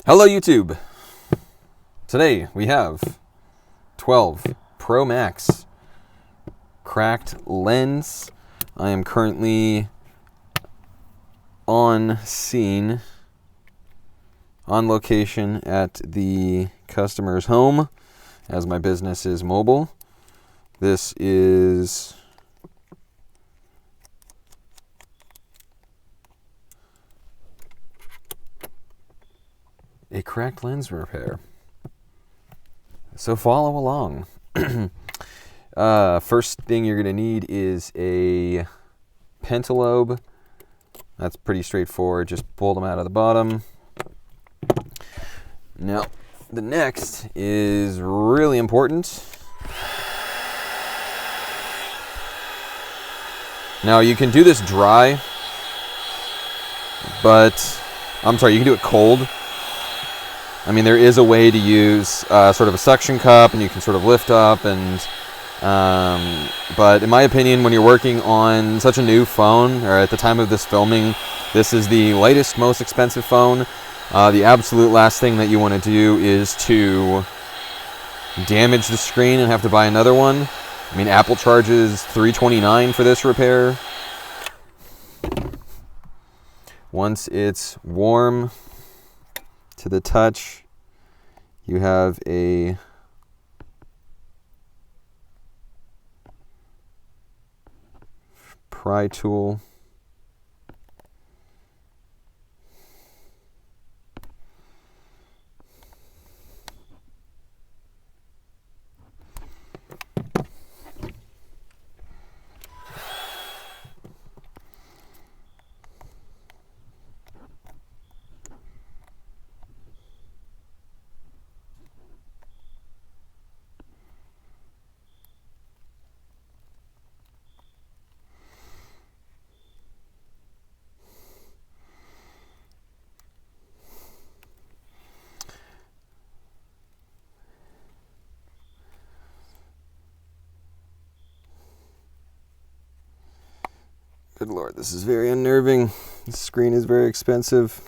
Hello YouTube! Today we have 12 Pro Max cracked lens. I am currently on scene, on location at the customer's home, as my business is mobile. This is a cracked lens repair. So follow along. First thing you're going to need is a pentalobe. That's pretty straightforward. Just pull them out of the bottom. Now, the next is really important. Now, you can do this dry, but you can do it cold. I mean, there is a way to use sort of a suction cup, and you can sort of lift up, and but in my opinion, when you're working on such a new phone, or at the time of this filming, this is the latest, most expensive phone. The absolute last thing that you want to do is to damage the screen and have to buy another one. I mean, Apple charges $329 for this repair. Once it's warm to the touch, you have a pry tool. Good Lord, this is very unnerving. This screen is very expensive.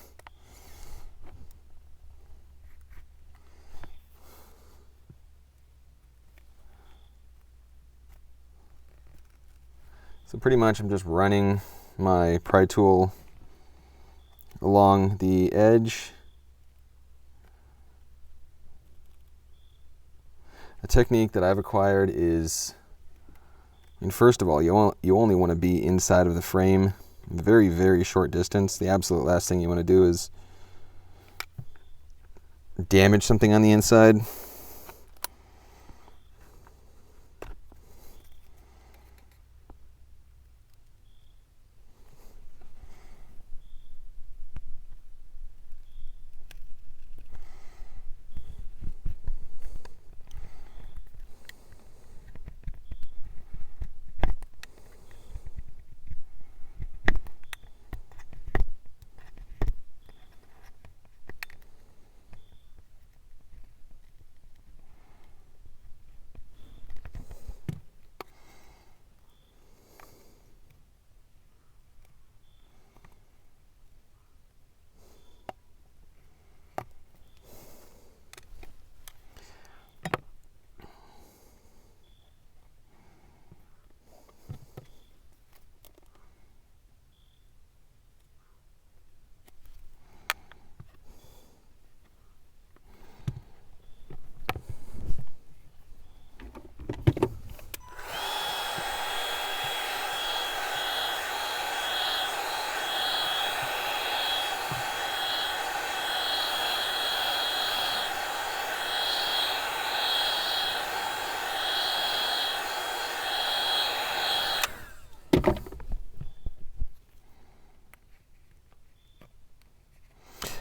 So pretty much I'm just running my pry tool along the edge. A technique that I've acquired is, first of all, you only want to be inside of the frame, very, very short distance. The absolute last thing you want to do is damage something on the inside.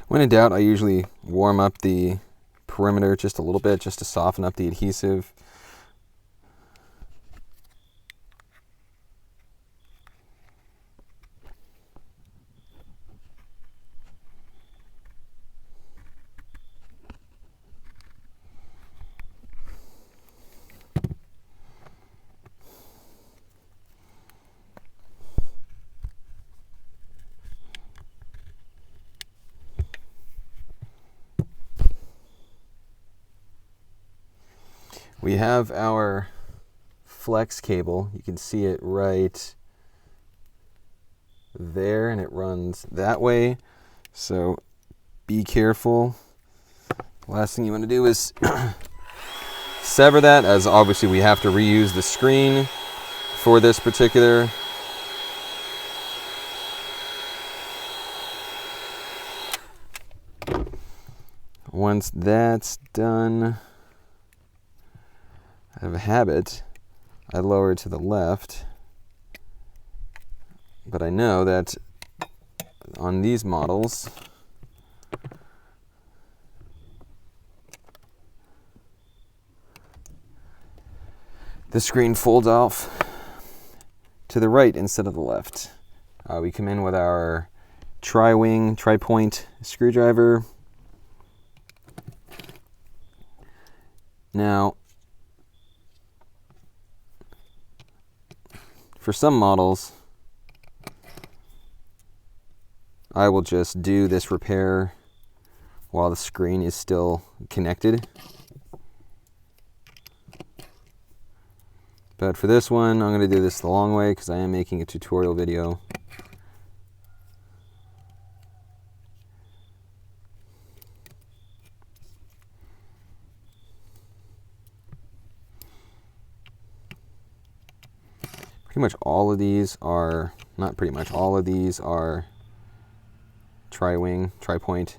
When in doubt, I usually warm up the perimeter just a little bit, just to soften up the adhesive. we have our flex cable. You can see it right there, and it runs that way. So be careful. Last thing you want to do is sever that, as obviously we have to reuse the screen for this particular. Once that's done, I have a habit, I lower it to the left, but I know that on these models, the screen folds off to the right instead of the left. We come in with our tri-wing, tri-point screwdriver. Now, for some models, I will just do this repair while the screen is still connected. But for this one, I'm going to do this the long way because I am making a tutorial video. Pretty much all of these are, not pretty much, all of these are tri-wing, tri-point.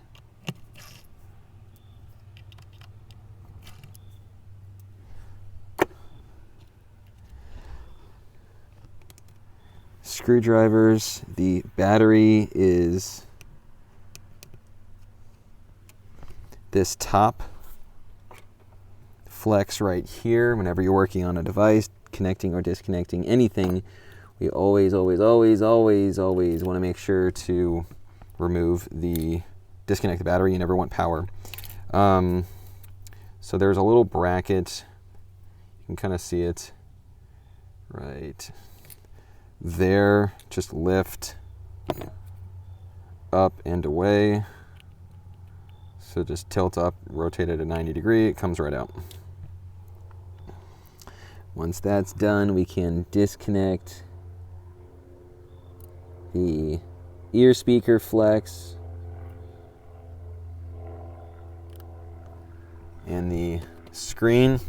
Screwdrivers, the battery is this top flex right here. Whenever you're working on a device, connecting or disconnecting anything, we always want to make sure to remove disconnect the battery. You never want power. So there's a little bracket. You can kind of see it right there. Just lift up and away. So just tilt up, rotate it at 90 degrees, it comes right out. Once that's done, we can disconnect the ear speaker flex and the screen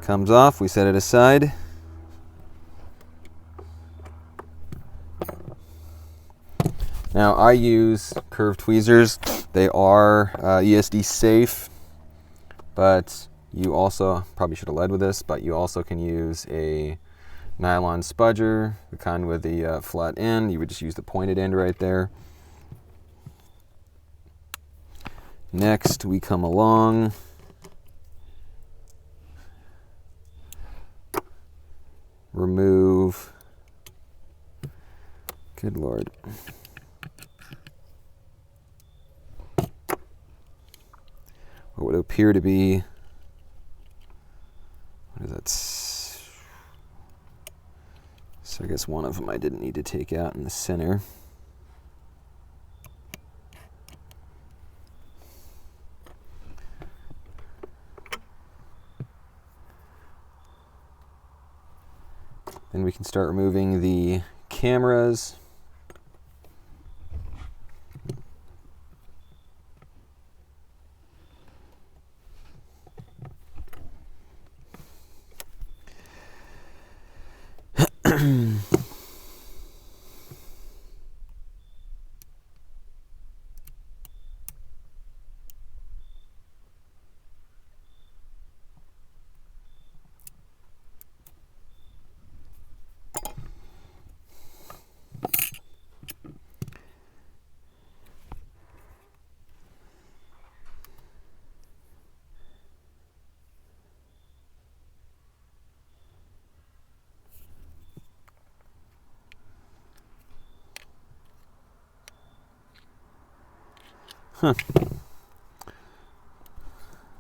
comes off. We set it aside. Now I use curved tweezers. They are ESD safe, but you also, probably should have led with this, but you also can use a nylon spudger, the kind with the flat end. You would just use the pointed end right there. Next, we come along. Remove. Good Lord. What would appear to be, what is that? So I guess one of them I didn't need to take out in the center. Then we can start removing the cameras.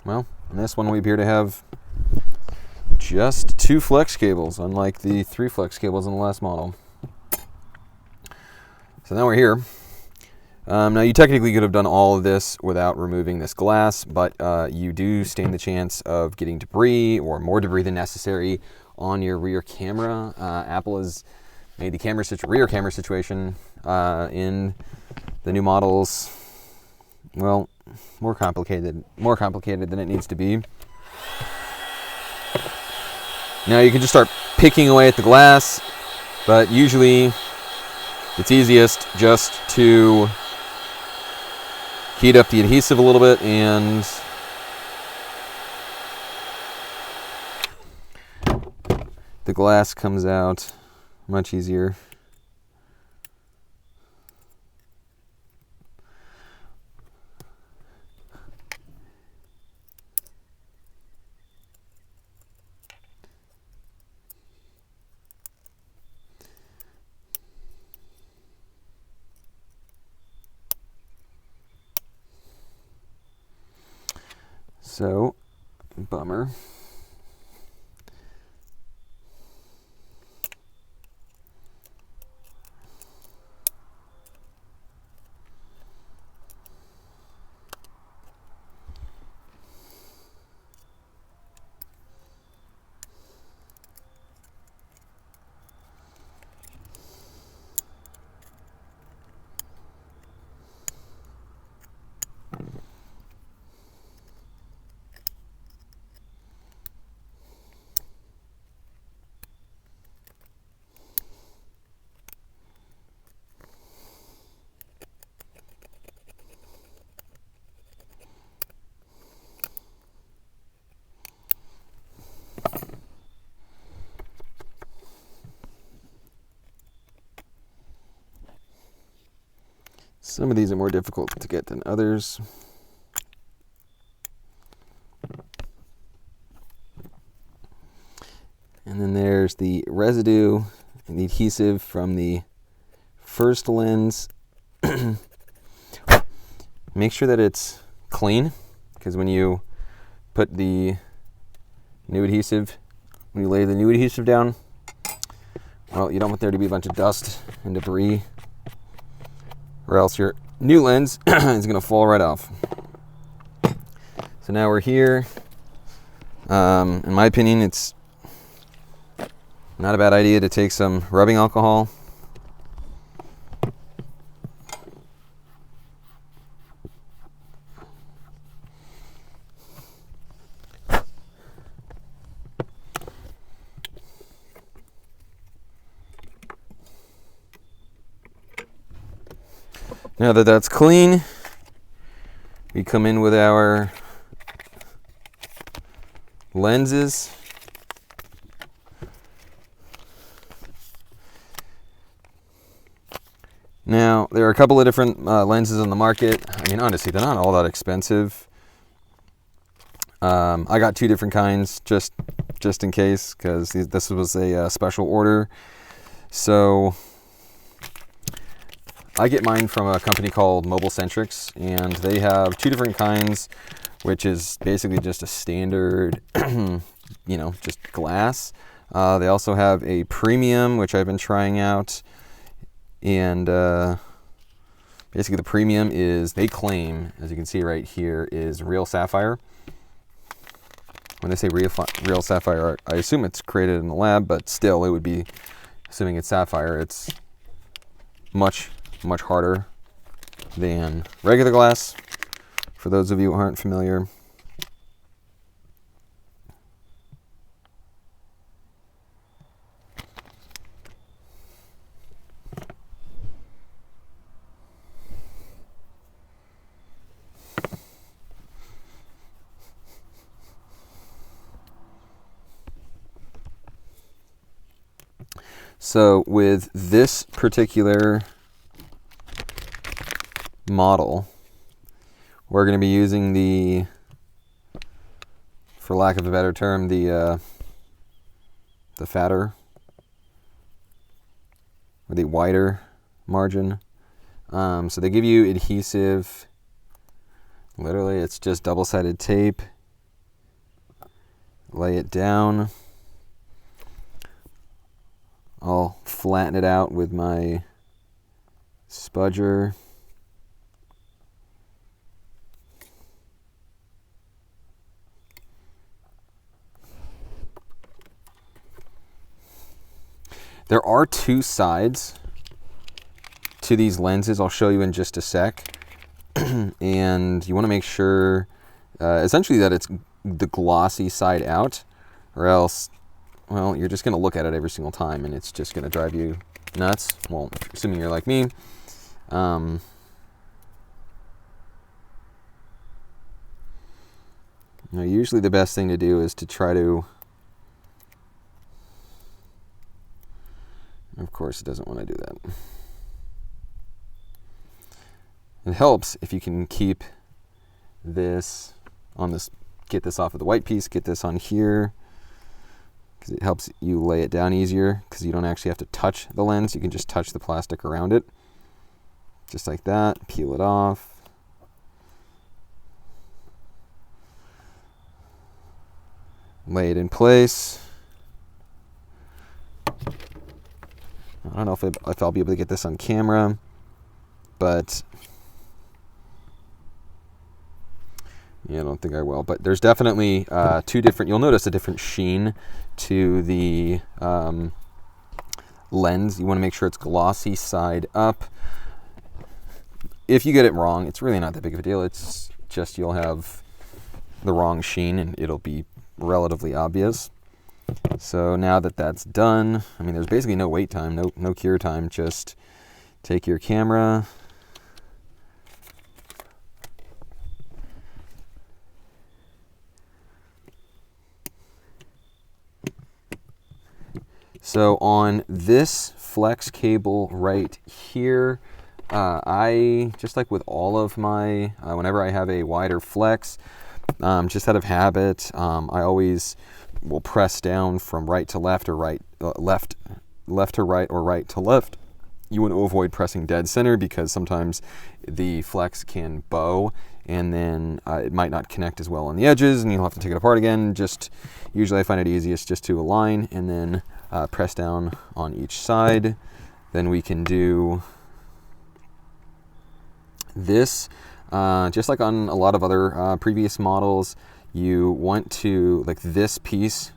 Well, in this one we appear to have just 2 flex cables, unlike the 3 flex cables in the last model. So now we're here. Now, you technically could have done all of this without removing this glass, but you do stand the chance of getting debris or more debris than necessary on your rear camera. Apple has made the rear camera situation in the new models, well, more complicated than it needs to be. Now you can just start picking away at the glass, but usually it's easiest just to heat up the adhesive a little bit, and the glass comes out much easier. So, bummer. Some of these are more difficult to get than others. And then there's the residue and the adhesive from the first lens. Make sure that it's clean, because when you put the new adhesive, when you lay the new adhesive down, well, you don't want there to be a bunch of dust and debris, or else your new lens is going to fall right off. So now we're here. In my opinion, it's not a bad idea to take some rubbing alcohol. Now that that's clean, we come in with our lenses. Now, there are a couple of different lenses on the market. I mean, honestly, they're not all that expensive. I got two different kinds just in case, because this was a special order. So I get mine from a company called Mobile Centrics, and they have two different kinds, which is basically just a standard, just glass. They also have a premium, which I've been trying out, and basically the premium is, they claim, as you can see right here, is real sapphire. When they say real sapphire, I assume it's created in the lab, but still, it would be, assuming it's sapphire, it's much harder than regular glass, for those of you who aren't familiar. So with this particular model, we're going to be using the, for lack of a better term, the fatter or the wider margin. So they give you adhesive. Literally, it's just double-sided tape. Lay it down. I'll flatten it out with my spudger. There are two sides to these lenses. I'll show you in just a sec. And you want to make sure, essentially, that it's the glossy side out, or else, well, you're just going to look at it every single time, and it's just going to drive you nuts. Well, assuming you're like me. Now, usually the best thing to do is to try to, of course, it doesn't want to do that. It helps if you can keep this on this, get this off of the white piece, get this on here, because it helps you lay it down easier, because you don't actually have to touch the lens. You can just touch the plastic around it. Just like that, peel it off. Lay it in place. I don't know if I'll be able to get this on camera, but yeah, I don't think I will. But there's definitely two different, you'll notice a different sheen to the lens. You want to make sure it's glossy side up. If you get it wrong, it's really not that big of a deal. It's just you'll have the wrong sheen and it'll be relatively obvious. So now that that's done, I mean, there's basically no wait time, no cure time. Just take your camera, so on this flex cable right here, I, just like with all of my, whenever I have a wider flex, just out of habit, I always will press down from right to left, or left to right, or right to left. You want to avoid pressing dead center, because sometimes the flex can bow, and then it might not connect as well on the edges, and you'll have to take it apart again. Just usually I find it easiest just to align and then press down on each side. Then we can do this, just like on a lot of other previous models. You want to, like, this piece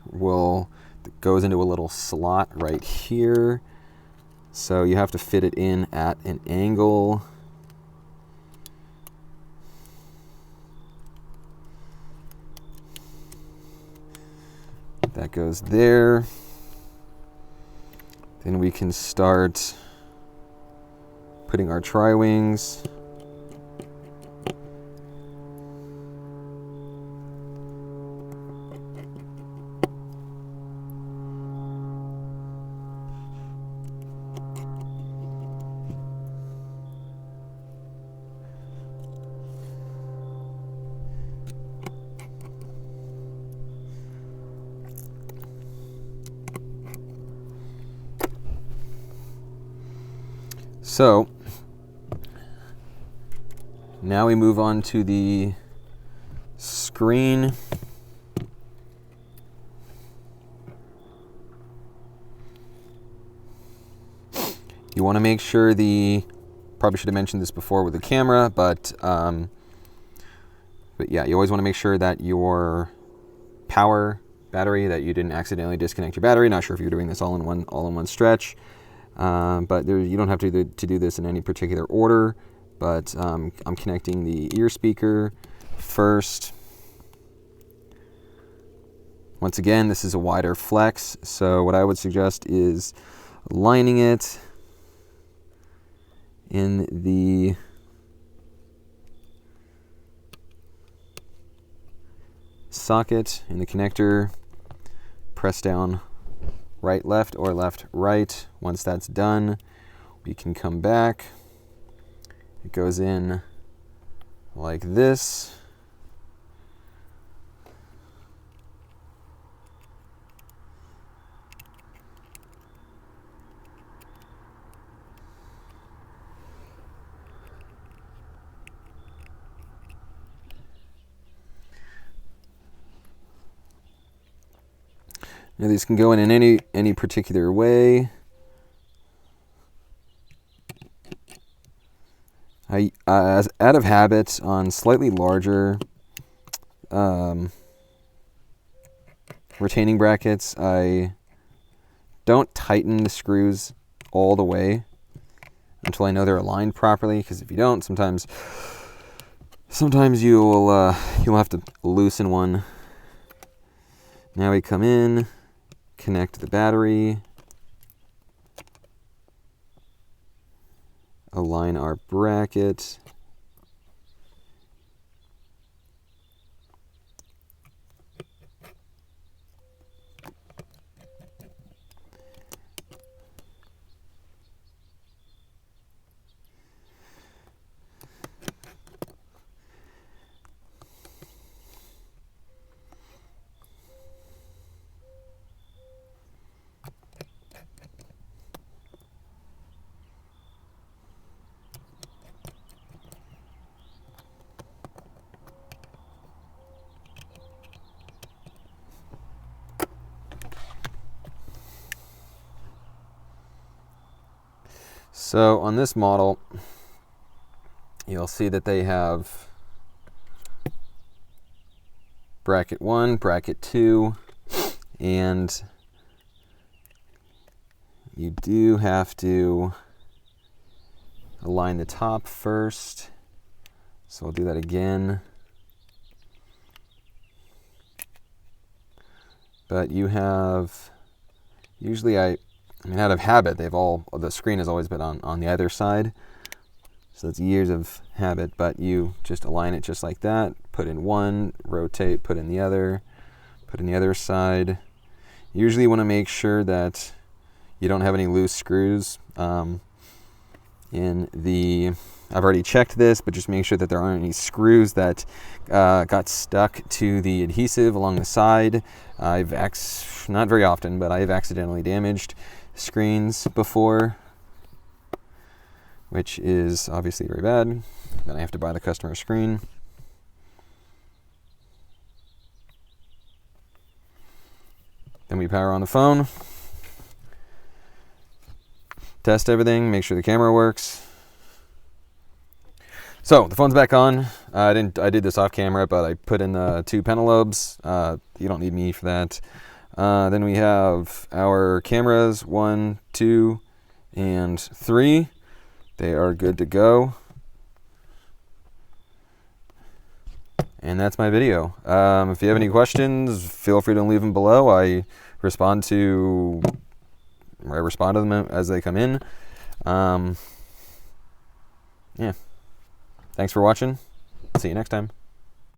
goes into a little slot right here, so you have to fit it in at an angle. That goes there. Then we can start putting our tri-wings. So now we move on to the screen. You want to make sure probably should have mentioned this before with the camera, but yeah, you always want to make sure that your power battery, that you didn't accidentally disconnect your battery. Not sure if you're doing this all in one stretch. But you don't have to do this in any particular order, but I'm connecting the ear speaker first. Once again, this is a wider flex, so what I would suggest is aligning it in the socket in the connector. Press down right, left, or left, right. Once that's done, we can come back. It goes in like this. Now these can go in any particular way. As out of habit, on slightly larger retaining brackets, I don't tighten the screws all the way until I know they're aligned properly, because if you don't, sometimes you'll have to loosen one. Now we come in, connect the battery, align our bracket. So on this model, you'll see that they have bracket 1, bracket 2, and you do have to align the top first. So we'll do that again. But you have, usually I mean, out of habit, the screen has always been on the other side. So it's years of habit, but you just align it just like that. Put in one, rotate, put in the other, put in the other side. Usually you want to make sure that you don't have any loose screws. I've already checked this, but just make sure that there aren't any screws that got stuck to the adhesive along the side. Not very often, but I've accidentally damaged screens before, which is obviously very bad. Then I have to buy the customer a screen. Then we power on the phone, test everything, make sure the camera works. So the phone's back on. I did this off camera, but I put in the 2 pentalobes. You don't need me for that. Then we have our cameras 1, 2, and 3. They are good to go. And that's my video. If you have any questions, feel free to leave them below. I respond to them as they come in. Yeah. Thanks for watching. See you next time.